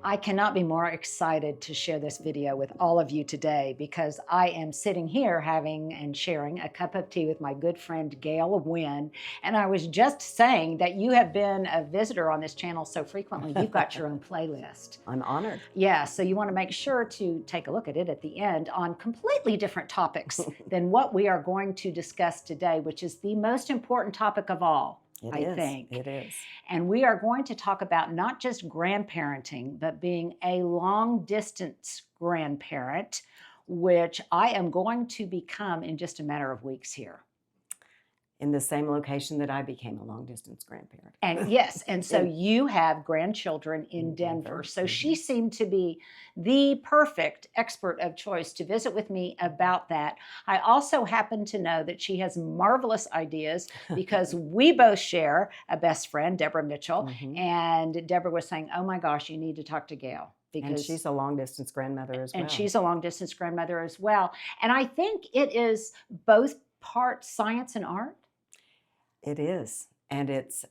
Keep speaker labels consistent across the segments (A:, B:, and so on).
A: I cannot be more excited to share this video with all of you today because I am sitting here having and sharing a cup of tea with my good friend Gale Wynn. And I was just saying that you have been a visitor on this channel so frequently, you've got your own playlist.
B: I'm honored.
A: Yeah, so you want to make sure to take a look at it at the end on completely different topics than what we are going to discuss today, which is the most important topic of all. I think.
B: It is.
A: And we are going to talk about not just grandparenting, but being a long distance grandparent, which I am going to become in just a matter of weeks here.
B: In the same location that I became a long distance grandparent.
A: And yes, and so you have grandchildren in Denver. So she seemed to be the perfect expert of choice to visit with me about that. I also happen to know that she has marvelous ideas because we both share a best friend, Deborah Mitchell. And Deborah was saying, oh my gosh, you need to talk to Gale.
B: And she's a long distance grandmother as well.
A: And she's a long distance grandmother as well. And I think it is both part science and art.
B: It is, and it's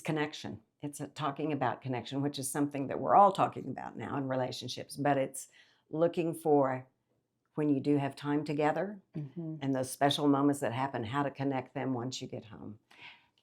B: connection. It's talking about connection, which is something that we're all talking about now in relationships. But it's looking for when you do have time together and those special moments that happen, how to connect them once you get home.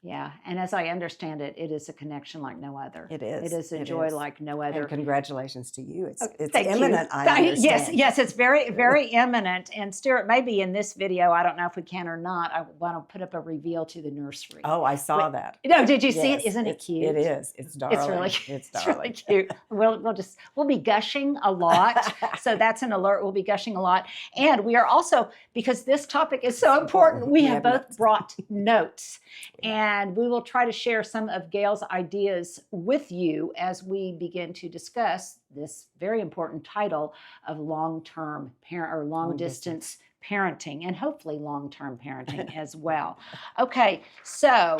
A: Yeah, and as I understand it, it is a connection like no other.
B: It is.
A: It is a joy like no other.
B: And congratulations to you. It's
A: Thank
B: imminent,
A: you.
B: I understand.
A: Yes, it's very, very imminent. And Stuart, maybe in this video, I don't know if we can or not, I want to put up a reveal to the nursery.
B: Oh, I saw that.
A: No, did you see it? Isn't it cute?
B: It is. It's darling.
A: It's really cute.
B: It's darling.
A: Really cute. We'll be gushing a lot. So that's an alert. We'll be gushing a lot. And we are also, because this topic is so important, we have both brought notes. And we will try to share some of Gale's ideas with you as we begin to discuss this very important title of long-term parent or long-distance parenting, and hopefully long-term parenting as well. Okay, so,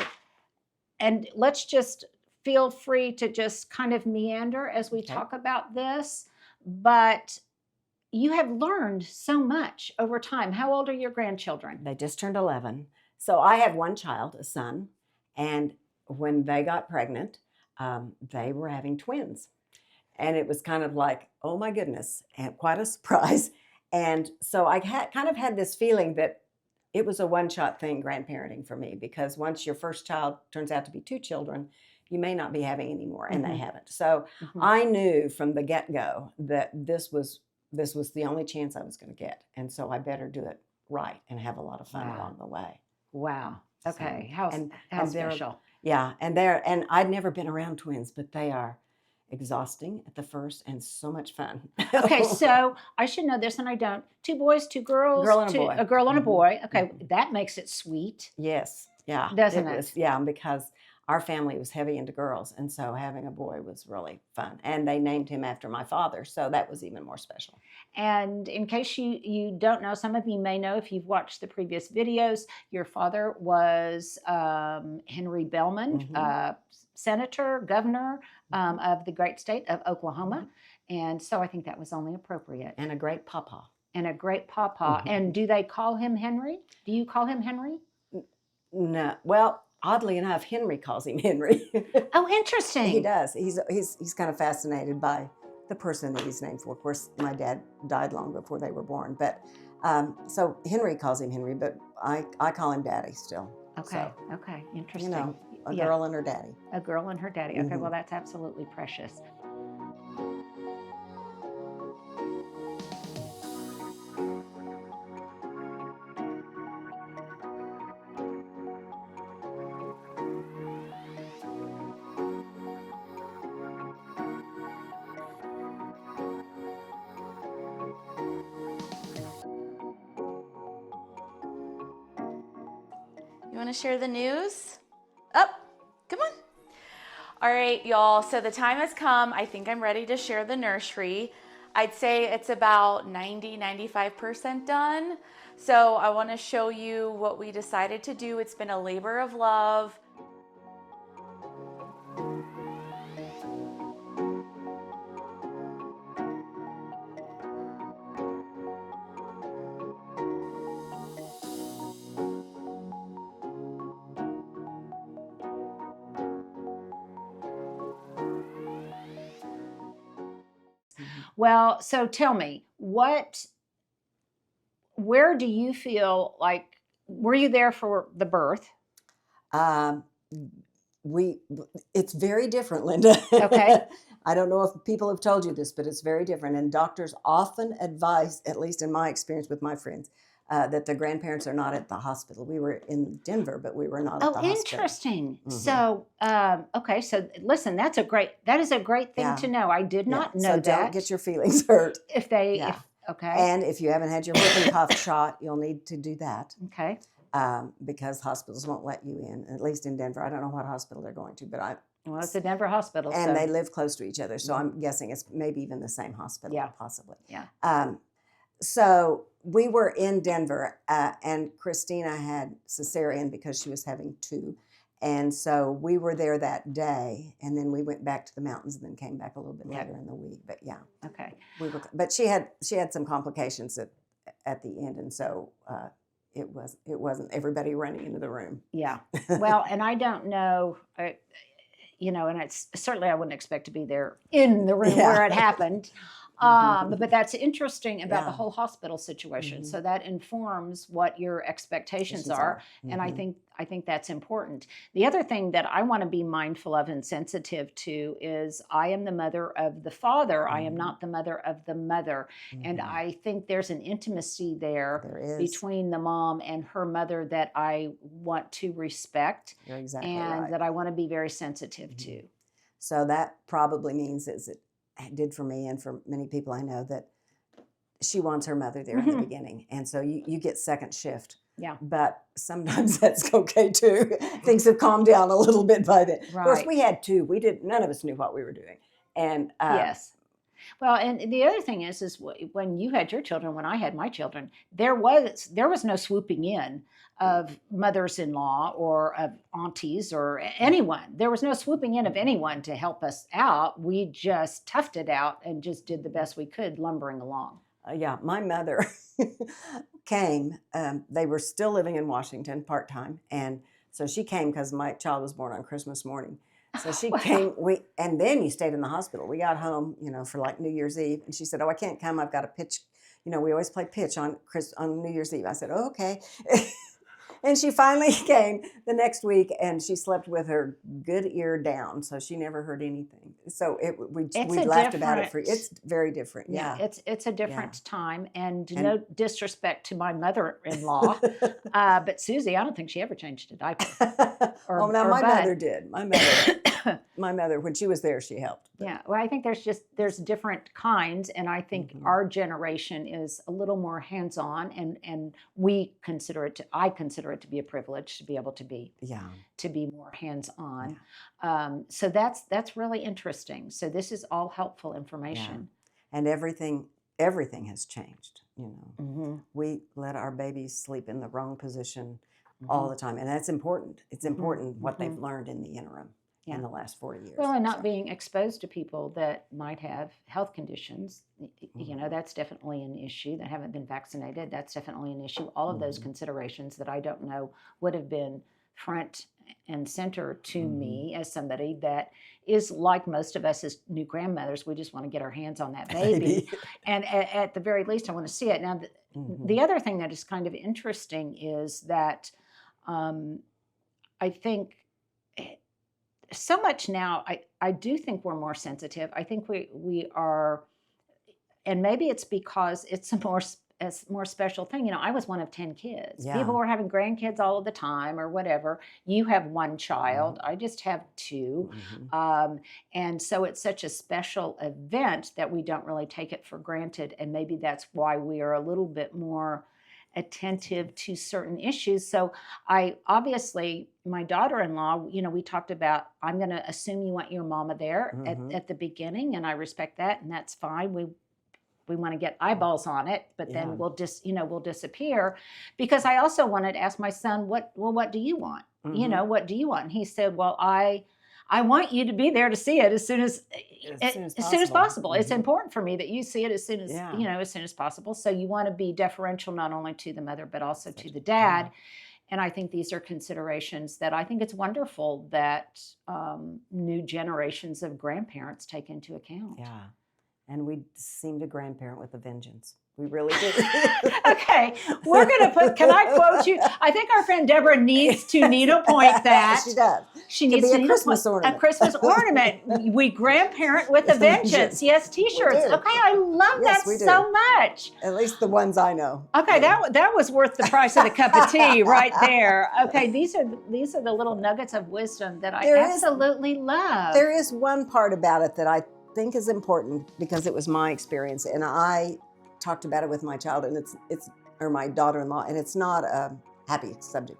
A: and let's just feel free to just kind of meander as we talk about this, but you have learned so much over time. How old are your grandchildren?
B: They just turned 11. So I have one child, a son, and when they got pregnant, they were having twins. And it was kind of like, oh my goodness, and quite a surprise. And so I kind of had this feeling that it was a one-shot thing, grandparenting for me, because once your first child turns out to be two children, you may not be having any more, and they haven't. So I knew from the get-go that this was the only chance I was going to get. And so I better do it right and have a lot of fun along the way.
A: Wow. Okay. How special.
B: Yeah. And I'd never been around twins, but they are exhausting at the first and so much fun.
A: Okay. So I should know this and I don't. 2 boys, 2 girls.
B: Girl and a boy.
A: A girl and a boy. Okay. That makes it sweet.
B: Yes. Yeah.
A: Doesn't it?
B: Yeah. Because our family was heavy into girls. And so having a boy was really fun. And they named him after my father. So that was even more special.
A: And in case you don't know, some of you may know if you've watched the previous videos, your father was Henry Bellman, senator, governor of the great state of Oklahoma. And so I think that was only appropriate.
B: And a great papa.
A: And a great papa. And do they call him Henry? Do you call him Henry?
B: No. Well, oddly enough, Henry calls him Henry.
A: Oh, interesting.
B: He does. He's kind of fascinated by the person that he's named for. Of course, my dad died long before they were born, but so Henry calls him Henry, but I call him Daddy still.
A: Okay.
B: So,
A: okay. Interesting.
B: You know, a girl and her daddy.
A: A girl and her daddy. Okay. Well, that's absolutely precious.
C: You want to share the news? Up, come on. All right, y'all, so the time has come. I think I'm ready to share the nursery. I'd say it's about 90–95% done. So I want to show you what we decided to do. It's been a labor of love.
A: Well, so tell me, where do you feel like, were you there for the birth?
B: Um, it's very different, Linda.
A: Okay.
B: I don't know if people have told you this, but it's very different. And doctors often advise, at least in my experience with my friends, that the grandparents are not at the hospital. We were in Denver, but we were not at the
A: Oh,
B: hospital.
A: interesting.
B: Mhm.
A: So, okay. So listen, that is a great thing
B: Yeah.
A: to know. I did not know
B: So
A: that.
B: don't get your feelings hurt. Yeah.
A: Okay.
B: And if you haven't had your whooping cough shot, you'll need to do that.
A: Okay.
B: Because hospitals won't let you in, at least in Denver. I don't know what hospital they're going to, but
A: Well, it's a Denver hospital.
B: and
A: so.
B: they live close to each other, so I'm guessing it's maybe even the same hospital,
A: Yeah.
B: possibly.
A: Yeah.
B: So we were in Denver, and Christina had cesarean because she was having 2. And so we were there that day, and then we went back to the mountains and then came back a little bit later in the week. But yeah,
A: Okay.
B: but she had some complications at the end, and so it wasn't everybody running into the room.
A: Yeah. Well, and I don't know, and it's certainly I wouldn't expect to be there in the room
B: Yeah.
A: where it happened. But that's interesting about the
B: Yeah.
A: whole hospital situation.
B: Mhm.
A: So that informs what your expectations are, and I
B: Mhm.
A: think that's important. The other thing that I want to be mindful of and sensitive to is I am the mother of the father. I am
B: Mhm.
A: not the mother of the mother, and
B: Mhm.
A: I think there's an intimacy there
B: There is.
A: between the mom and her mother that I want to respect
B: You're exactly
A: and
B: right.
A: that I want to be very sensitive to.
B: So that probably means, as it did for me and for many people I know, that she wants her mother there in the
A: Mhm.
B: beginning. And so you get second shift.
A: Yeah.
B: But sometimes that's okay too. Things have calmed down a little bit by then. Of course,
A: Right.
B: we had 2. None of us knew what we were doing. And
A: Yes. Well, and the other thing is when you had your children, when I had my children, there was no swooping in of mothers-in-law or of aunties or anyone. There was no swooping in of anyone to help us out. We just toughed it out and just did the best we could, lumbering along.
B: yeah, my mother came. They were still living in Washington part-time. And so she came because my child was born on Christmas morning. So she
A: Wow.
B: came, and then you stayed in the hospital. We got home, for like New Year's Eve. And she said, "Oh, I can't come. I've got to pitch. We always play pitch on New Year's Eve." I said, "Oh, okay." And she finally came the next week, and she slept with her good ear down, so she never heard anything. So we laughed about it it's very different. Yeah.
A: It's a different time, and
B: And-
A: no disrespect to my mother-in-law, but Susie, I don't think she ever changed a diaper.
B: Well, now
A: or
B: my
A: Bud.
B: mother did. My mother, when she was there, she helped. But-
A: Yeah, well, I think there's different kinds, and I think
B: Mhm.
A: our generation is a little more hands-on, and I consider it to be a privilege to be able to be
B: Yeah.
A: more hands-on. So that's really interesting. So this is all helpful information.
B: And everything has changed.
A: Mhm.
B: We let our babies sleep in the wrong position all the time, and that's important. It's important what they've learned in the interim in the last 40 years.
A: Well, and not
B: So-
A: being exposed to people that might have health conditions, that's definitely an issue. That haven't been vaccinated, that's definitely an issue. All of those considerations that I don't know would have been front and center to me as somebody that is like most of us as new grandmothers. We just want to get our hands on that baby, and at the very least, I want to see it. Now, the other thing that is kind of interesting is that I think so much now, I do think we're more sensitive. I think we are, and maybe it's because it's a more special thing. I was one of 10 kids.
B: Yeah.
A: People were having grandkids all of the time or whatever. You have one child. I just have 2. And so it's such a special event that we don't really take it for granted. And maybe that's why we are a little bit more attentive to certain issues. So my daughter-in-law, we talked about, I'm going to assume you want your mama there at the beginning, and I respect that, and that's fine. We want to get eyeballs on it, but then we'll disappear, because I also wanted to ask my son, what do you want? What do you want? And he said, well, I want you to be there to see it as soon as possible. It's important for me that you see it as soon as as soon as possible. So you want to be deferential not only to the mother but also to the dad. And I think these are considerations that I think it's wonderful that new generations of grandparents take into account.
B: Yeah. and we seem to grandparent with a vengeance. We really do.
A: Okay, we're going to put, can I quote you? I think our friend Deborah needs to needlepoint that.
B: She does.
A: She
B: Could
A: needs
B: be
A: to
B: a Christmas
A: needlepoint
B: ornament.
A: a Christmas ornament. We grandparent with a vengeance. Yes, t-shirts.
B: We do.
A: Okay, I love
B: Yes,
A: that
B: we do.
A: so much.
B: At least the ones I know.
A: Okay, that was worth the price of the cup of tea right there. Okay, these are the little nuggets of wisdom that I absolutely love.
B: There is one part about it that I think is important because it was my experience, and I talked about it with my child, and it's or my daughter-in-law, and it's not a happy subject.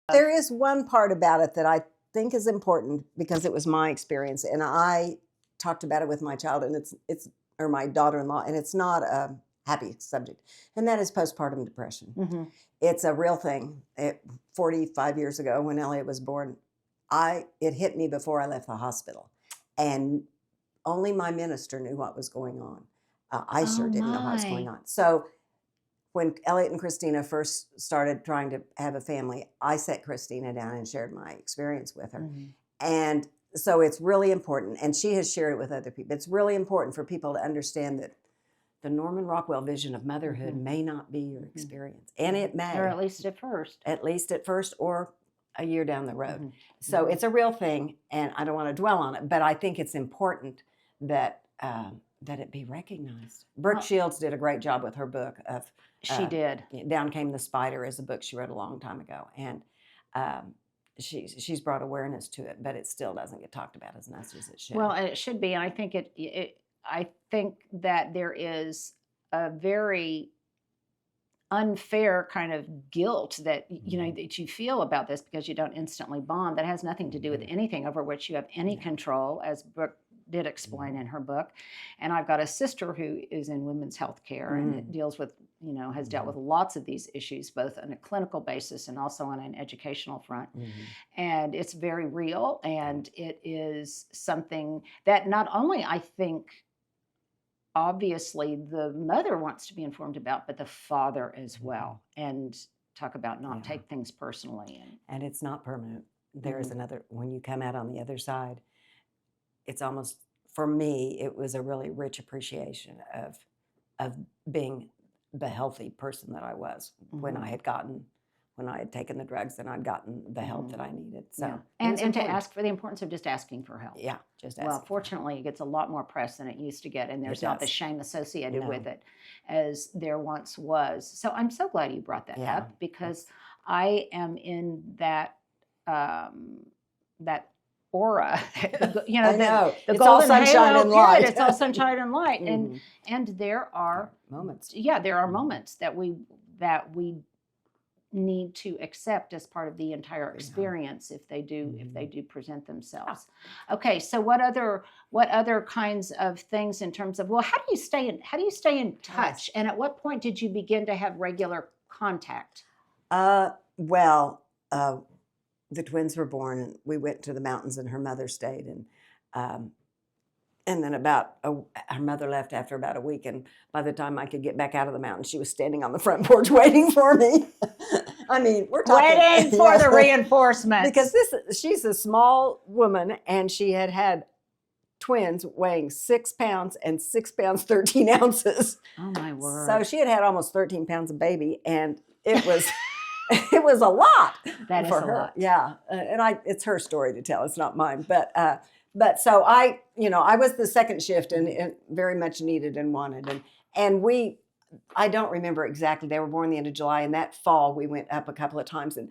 B: There is one part about it that I think is important because it was my experience, and I talked about it with my child, and it's or my daughter-in-law, and it's not a happy subject, and that is postpartum depression.
A: Mm-hmm.
B: It's a real thing. 45 years ago, when Elliot was born, it hit me before I left the hospital, and only my minister knew what was going on. I sure didn't know what was going on. So when Elliot and Christina first started trying to have a family, I sat Christina down and shared my experience with her.
A: Mm-hmm.
B: And so it's really important, and she has shared it with other people. It's really important for people to understand that the Norman Rockwell vision of motherhood may not be your experience. And it may.
A: Or at least at first.
B: At least at first, or a year down the road. So it's a real thing, and I don't want to dwell on it, but I think it's important that that it be recognized. Brooke Shields did a great job with her book of
A: She did.
B: Down Came the Spider is a book she wrote a long time ago, and she's brought awareness to it, but it still doesn't get talked about as much as it should.
A: Well, it should be. And I think I think that there is a very unfair kind of guilt that that you feel about this because you don't instantly bond. That has nothing to do with anything over which you have any control, as Brooke did explain in her book. And I've got a sister who is in women's health care and it deals with, has dealt with lots of these issues, both on a clinical basis and also on an educational front. And it's very real. And it is something that not only I think, obviously, the mother wants to be informed about, but the father as well. And talk about not take things personally.
B: And it's not permanent. There is another, when you come out on the other side, it's almost, for me, it was a really rich appreciation of being the healthy person that I was when I had taken the drugs and I'd gotten the help that I needed. So
A: and to ask for the importance of just asking for help.
B: Yeah, just ask.
A: Well, fortunately, it gets a lot more press than it used to get, and there's not the shame associated with it as there once was. So I'm so glad you brought that up because I am in that that aura, the
B: it's
A: golden
B: all sunshine
A: halo
B: and light.
A: It's all sunshine and light, and there are
B: moments.
A: Yeah, there are moments that we need to accept as part of the entire experience if they do present themselves. Okay, so what other kinds of things in terms of, well, how do you stay in touch, and at what point did you begin to have regular contact?
B: The twins were born, and we went to the mountains, and her mother stayed, and then her mother left after about a week, and by the time I could get back out of the mountain, she was standing on the front porch waiting for me. I mean, we're talking
A: waiting for the reinforcements
B: because she's a small woman, and she had twins weighing 6 pounds and 6 pounds 13 ounces.
A: Oh my word!
B: So she had almost 13 pounds of baby, and it was. It was a lot.
A: That is
B: for
A: a
B: her.
A: lot.
B: Yeah, and it's her story to tell. It's not mine. But so I was the second shift and very much needed and wanted. And I don't remember exactly. They were born the end of July, and that fall we went up a couple of times. And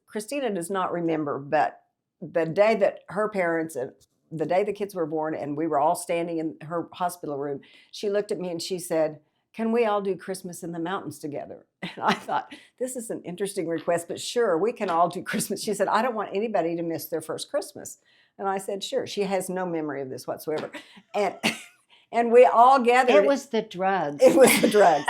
B: Christina does not remember, but the day that her parents and the day the kids were born, and we were all standing in her hospital room, she looked at me and she said, "Can we all do Christmas in the mountains together?" And I thought, this is an interesting request, but sure, we can all do Christmas. She said, "I don't want anybody to miss their first Christmas." And I said, sure. She has no memory of this whatsoever. And we all gathered.
A: It was the drugs.
B: It was the drugs.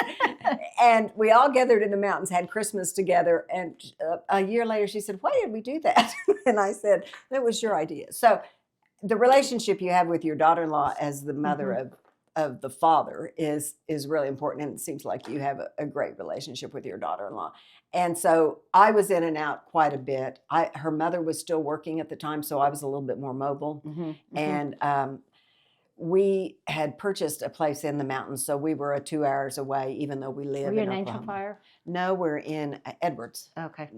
B: And we all gathered in the mountains, had Christmas together. And a year later, she said, "Why did we do that?" And I said, "That was your idea." So the relationship you have with your daughter-in-law as the mother of the father is really important. And it seems like you have a great relationship with your daughter-in-law. And so I was in and out quite a bit. Her mother was still working at the time, so I was a little bit more mobile. And we had purchased a place in the mountains, so we were 2 hours away, even though we live
A: Were you
B: in
A: in Angel
B: Oklahoma.
A: Fire?
B: No, we're in Edwards,
A: Okay.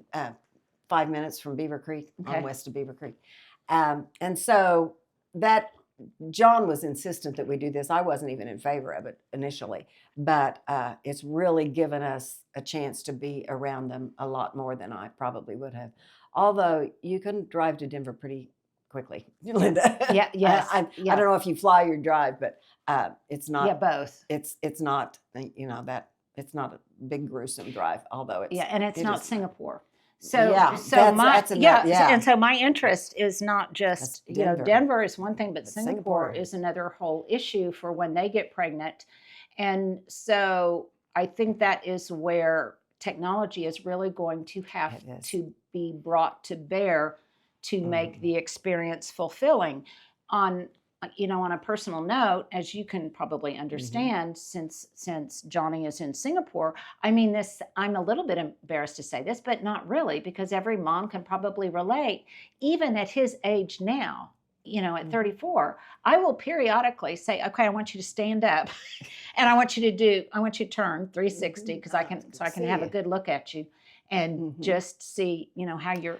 B: 5 minutes from Beaver Creek,
A: Okay.
B: on west of Beaver Creek. And so that John was insistent that we do this. I wasn't even in favor of it initially, but it's really given us a chance to be around them a lot more than I probably would have. Although you can drive to Denver pretty quickly, Linda.
A: Yeah, yes.
B: I don't know if you fly or drive, but it's not.
A: Yeah, both.
B: It's not, that it's not a big gruesome drive, although it's.
A: Yeah, and it's
B: it
A: not
B: is-
A: Singapore. So,
B: Yeah,
A: so
B: that's enough, yeah.
A: and so my interest is not just,
B: That's Denver.
A: Denver is one thing, but
B: But
A: Singapore
B: Singapore
A: is another whole issue for when they get pregnant. And so I think that is where technology is really going to have
B: It is.
A: to be brought to bear to make the experience fulfilling. On a personal note, as you can probably understand, since Johnny is in Singapore, I'm a little bit embarrassed to say this, but not really, because every mom can probably relate. Even at his age now, at 34, I will periodically say, "Okay, I want you to stand up, and I want you to turn 360 because I can have a good look at you." And just see, how you're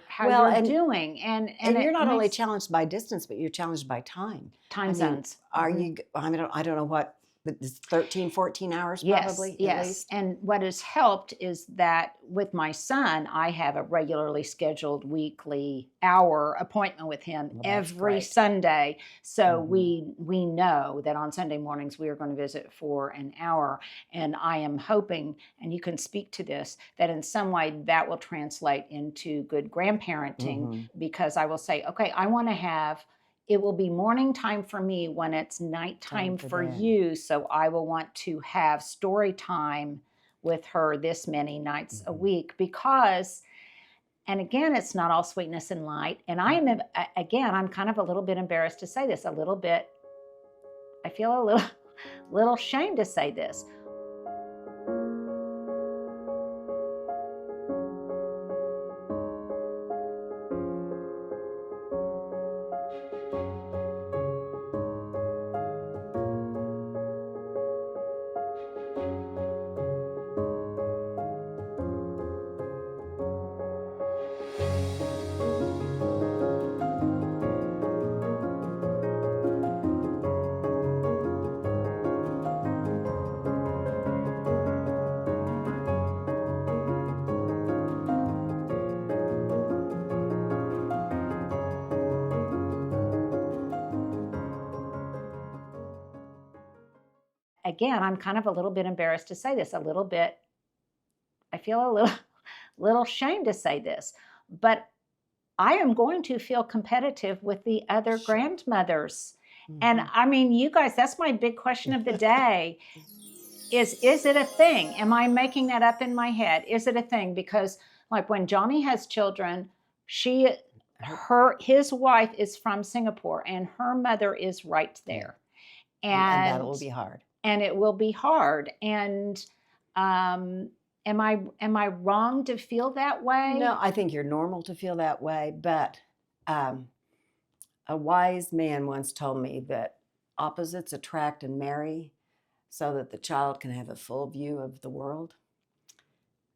A: doing, and
B: you're
A: it
B: not only
A: makes
B: challenged by distance, but you're challenged by time.
A: time zones.
B: Are you? I don't know what. It's 13, 14 hours probably.
A: Yes.
B: At least.
A: And what has helped is that with my son, I have a regularly scheduled weekly hour appointment with him every
B: great.
A: Sunday. So we know that on Sunday mornings we are going to visit for an hour. And I am hoping, and you can speak to this, that in some way that will translate into good grandparenting, because I will say, okay, I want to have. It will be morning time for me when it's nighttime for
B: them.
A: you. So I will want to have story time with her this many nights a week, because, and again, it's not all sweetness and light. And I'm kind of a little bit embarrassed to say this, I feel a little ashamed to say this. Again, I'm kind of a little bit embarrassed to say this, I feel a little ashamed to say this, but I am going to feel competitive with the other grandmothers. And you guys, that's my big question of the day. Is it a thing? Am I making that up in my head? Is it a thing? Because like when Johnny has children, his wife is from Singapore and her mother is right there.
B: And that will be hard.
A: And it will be hard. And am I wrong to feel that way?
B: No, I think you're normal to feel that way. But a wise man once told me that opposites attract and marry so that the child can have a full view of the world.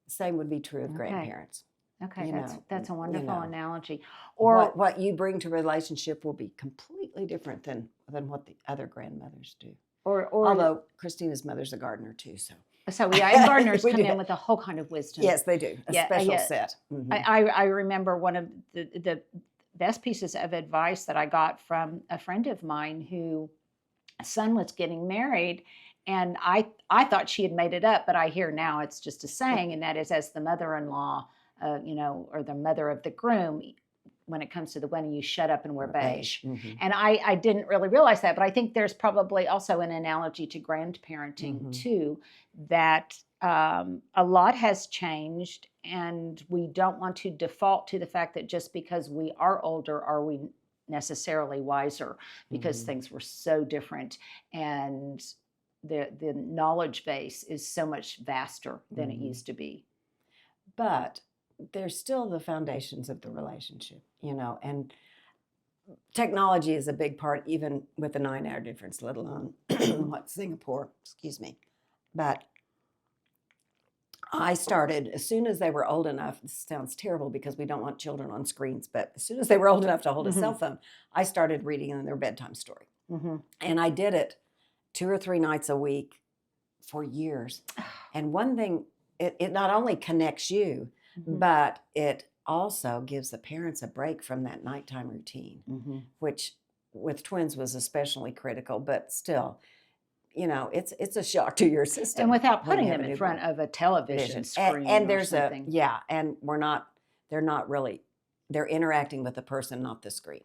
B: The same would be true of grandparents.
A: Okay, that's a wonderful analogy.
B: Or what you bring to a relationship will be completely different than what the other grandmothers do.
A: Or
B: although Christina's mother's a gardener too, so
A: So and gardeners
B: We
A: come
B: do.
A: in with a whole kind of wisdom.
B: Yes, they do. A special set.
A: I remember one of the best pieces of advice that I got from a friend of mine whose son was getting married. And I thought she had made it up, but I hear now it's just a saying, and that is, as the mother-in-law, or the mother of the groom, when it comes to the wedding, you shut up and wear beige. And I didn't really realize that, but I think there's probably also an analogy to grandparenting too, that a lot has changed, and we don't want to default to the fact that just because we are older, are we necessarily wiser, because things were so different, and the knowledge base is so much vaster than it used to be.
B: But there's still the foundations of the relationship, and technology is a big part, even with the 9-hour difference, let alone what Singapore, excuse me. But I started as soon as they were old enough. This sounds terrible because we don't want children on screens, but as soon as they were old enough to hold a cell phone, I started reading them their bedtime story. And I did it 2 or 3 nights a week for years. And one thing, it not only connects you, but it also gives the parents a break from that nighttime routine, which with twins was especially critical, but still, it's a shock to your system.
A: And without putting them in front of a television screen
B: and
A: or
B: there's
A: something.
B: And they're interacting with the person, not the screen.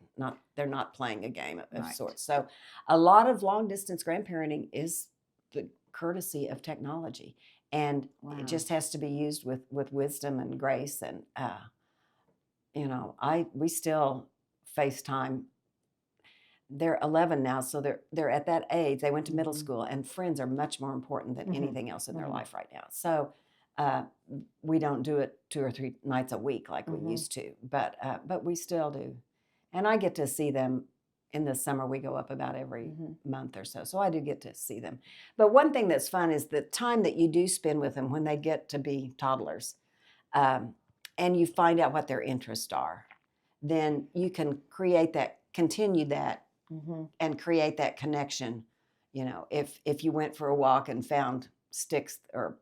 B: They're not playing a game of sorts. So a lot of long distance grandparenting is the courtesy of technology. And it just has to be used with wisdom and grace. And, we still FaceTime. They're 11 now, so they're at that age. They went to middle school, and friends are much more important than anything else in their life right now. So we don't do it 2 or 3 nights a week like we used to, but we still do. And I get to see them. In the summer, we go up about every month or so. So I do get to see them. But one thing that's fun is the time that you do spend with them when they get to be toddlers, and you find out what their interests are. Then you can continue that, and create that connection. If you went for a walk and found sticks or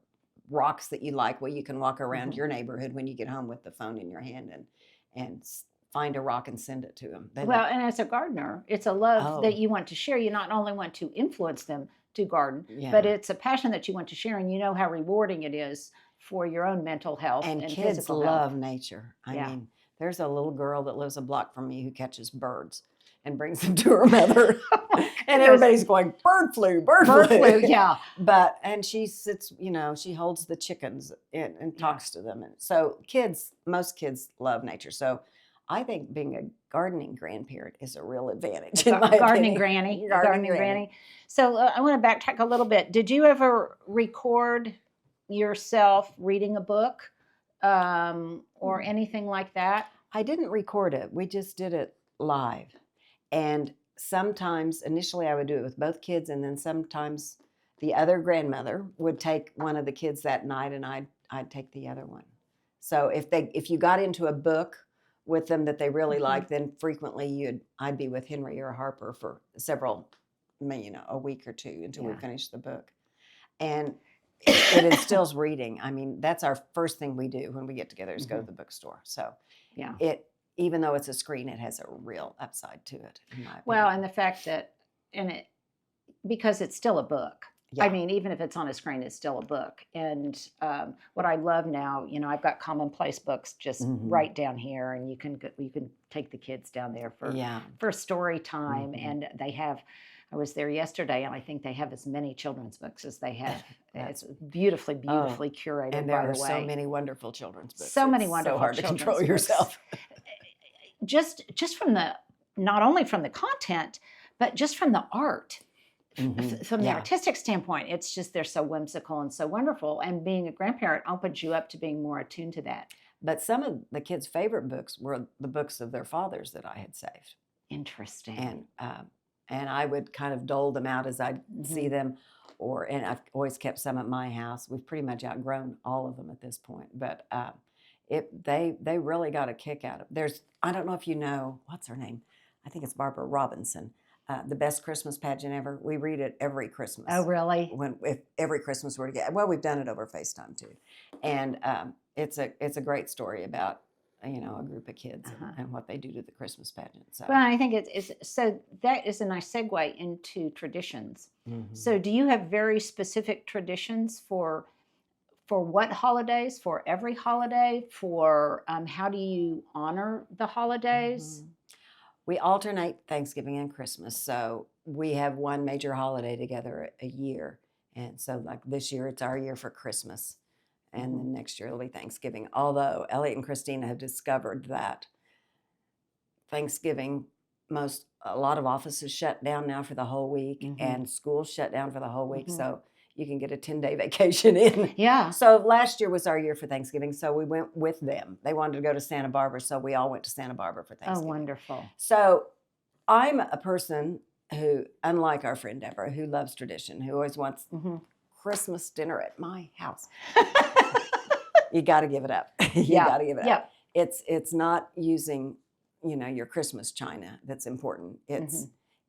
B: rocks that you like, well, you can walk around your neighborhood when you get home with the phone in your hand and find a rock and send it to them.
A: And as a gardener, it's a love that you want to share. You not only want to influence them to garden, but it's a passion that you want to share, and you know how rewarding it is for your own mental health and
B: kids
A: physical
B: love
A: health.
B: nature. I mean, there's a little girl that lives a block from me who catches birds and brings them to her mother. And everybody's going, bird flu.
A: Yeah.
B: And she sits, she holds the chickens and talks to them. And so most kids love nature. So I think being a gardening grandparent is a real advantage.
A: Gardening granny. So I want to backtrack a little bit. Did you ever record yourself reading a book or anything like that?
B: I didn't record it. We just did it live. And sometimes, initially, I would do it with both kids, and then sometimes the other grandmother would take one of the kids that night, and I'd take the other one. So if you got into a book with them that they really liked, then frequently I'd be with Henry or Harper for a week or two until we finished the book. And it instills reading. I mean, that's our first thing we do when we get together is go to the bookstore. So even though it's a screen, it has a real upside to it, in my opinion.
A: Well, and the fact that, because it's still a book. Yeah. I mean, even if it's on a screen, it's still a book. And what I love now, I've got commonplace books just right down here, and you can take the kids down there for story time. And they have. I was there yesterday, and I think they have as many children's books as they have. It's beautifully curated.
B: And there are so many wonderful children's books.
A: So many wonderful.
B: So hard to control yourself.
A: Just from not only from the content, but just from the art. From the artistic standpoint, it's just they're so whimsical and so wonderful. And being a grandparent opens you up to being more attuned to that.
B: But some of the kids' favorite books were the books of their fathers that I had saved.
A: Interesting.
B: And I would kind of dole them out as I'd see them, and I've always kept some at my house. We've pretty much outgrown all of them at this point, but they really got a kick out of. I don't know if you know, what's her name? I think it's Barbara Robinson. the best Christmas pageant ever. We read it every Christmas.
A: Oh, really?
B: If every Christmas we're together. Well, we've done it over FaceTime too, and it's a great story about a group of kids and what they do to the Christmas pageant. So,
A: Well, I think it's so that is a nice segue into traditions. So, do you have very specific traditions for what holidays? For every holiday? For how do you honor the holidays?
B: We alternate Thanksgiving and Christmas, so we have one major holiday together a year, and so like this year it's our year for Christmas. And then next year it'll be Thanksgiving. Although Elliot and Christina have discovered that Thanksgiving, a lot of offices shut down now for the whole week, and schools shut down for the whole week. So you can get a 10-day vacation in.
A: Yeah.
B: So last year was our year for Thanksgiving. So we went with them. They wanted to go to Santa Barbara, so we all went to Santa Barbara for Thanksgiving.
A: Oh, wonderful.
B: So I'm a person who, unlike our friend Deborah, who loves tradition, who always wants Christmas dinner at my house. You got to give it up. You got to give it up. It's not using, your Christmas china that's important.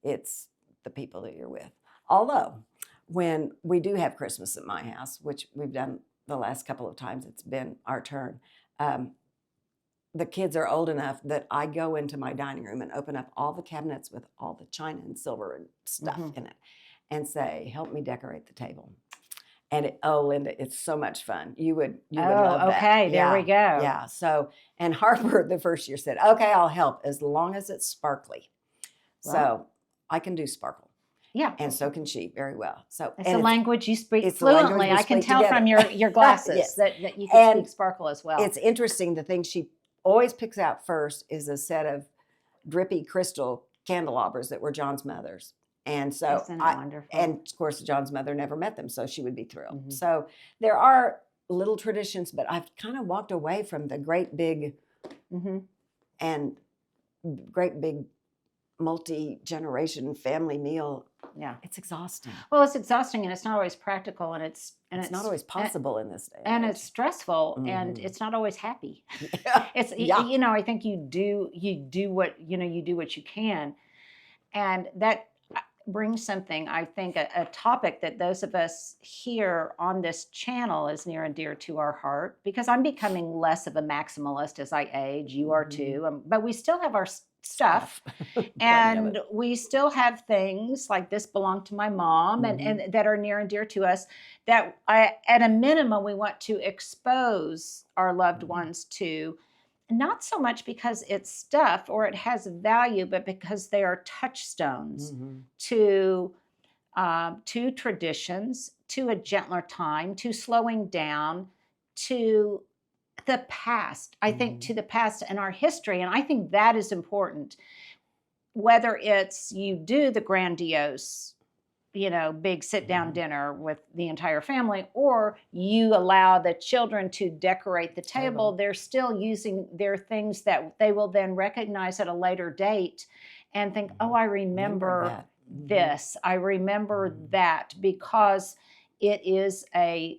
B: It's the people that you're with. Although, when we do have Christmas at my house, which we've done the last couple of times, it's been our turn. The kids are old enough that I go into my dining room and open up all the cabinets with all the china and silver and stuff in it, and say, "Help me decorate the table." And Linda, it's so much fun. You would love that.
A: Okay, there we go.
B: Yeah. So, and Harper the first year said, "Okay, I'll help as long as it's sparkly."
A: Wow.
B: So I can do sparkle.
A: Yeah.
B: And so can she very well. So
A: it's a language you speak
B: it's the language
A: fluently.
B: we
A: I can
B: speak
A: tell
B: together.
A: from your glasses
B: Yes.
A: that you can
B: And
A: speak sparkle as well.
B: It's interesting. The thing she always picks out first is a set of drippy crystal candelabras that were John's mother's. And so,
A: Isn't it wonderful?
B: And of course, John's mother never met them, so she would be thrilled. So there are little traditions, but I've kind of walked away from the great big and great big multi-generation family meal.
A: Yeah,
B: it's exhausting.
A: Well, it's exhausting, and it's not always practical, and it's
B: not always possible in this day.
A: And it's stressful, and it's not always happy. It's I think you do what you can, and that brings something, I think, a topic that those of us here on this channel is near and dear to our heart, because I'm becoming less of a maximalist as I age. You are too, but we still have our stuff and we still have things like this belong to my mom and that are near and dear to us, that at a minimum we want to expose our loved ones to. Not so much because it's stuff or it has value, but because they are touchstones to traditions, to a gentler time, to slowing down, to the past. I think to the past and our history. And I think that is important. Whether it's you do the grandiose, big sit-down dinner with the entire family, or you allow the children to decorate the table, they're still using their things that they will then recognize at a later date and think, oh, I remember this. I remember that, because it is a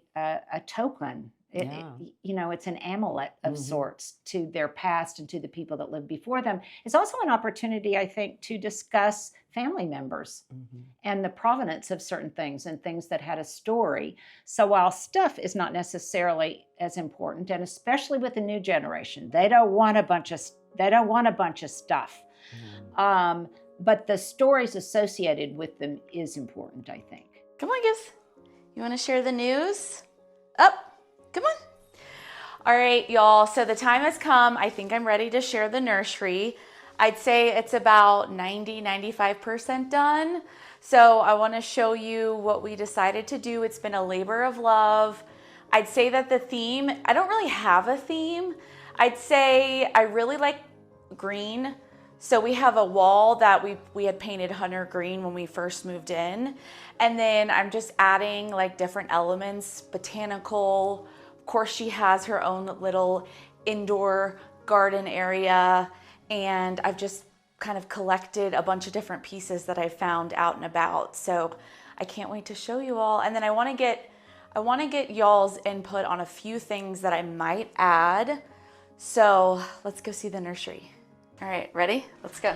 A: token. It's an amulet of sorts to their past and to the people that lived before them. It's also an opportunity, I think, to discuss family members and the provenance of certain things and things that had a story. So while stuff is not necessarily as important, and especially with the new generation, they don't want a bunch of stuff. But the stories associated with them is important, I think.
C: Come on, guys. You want to share the news? Up. Come on. All right, y'all. So the time has come. I think I'm ready to share the nursery. I'd say it's about 95% done. So I want to show you what we decided to do. It's been a labor of love. I'd say that the theme, I don't really have a theme. I'd say I really like green. So we have a wall that we had painted hunter green when we first moved in. And then I'm just adding like different elements, botanical. Of course, she has her own little indoor garden area. And I've just kind of collected a bunch of different pieces that I found out and about. So I can't wait to show you all. And then I want to get y'all's input on a few things that I might add. So let's go see the nursery. All right, ready? Let's go.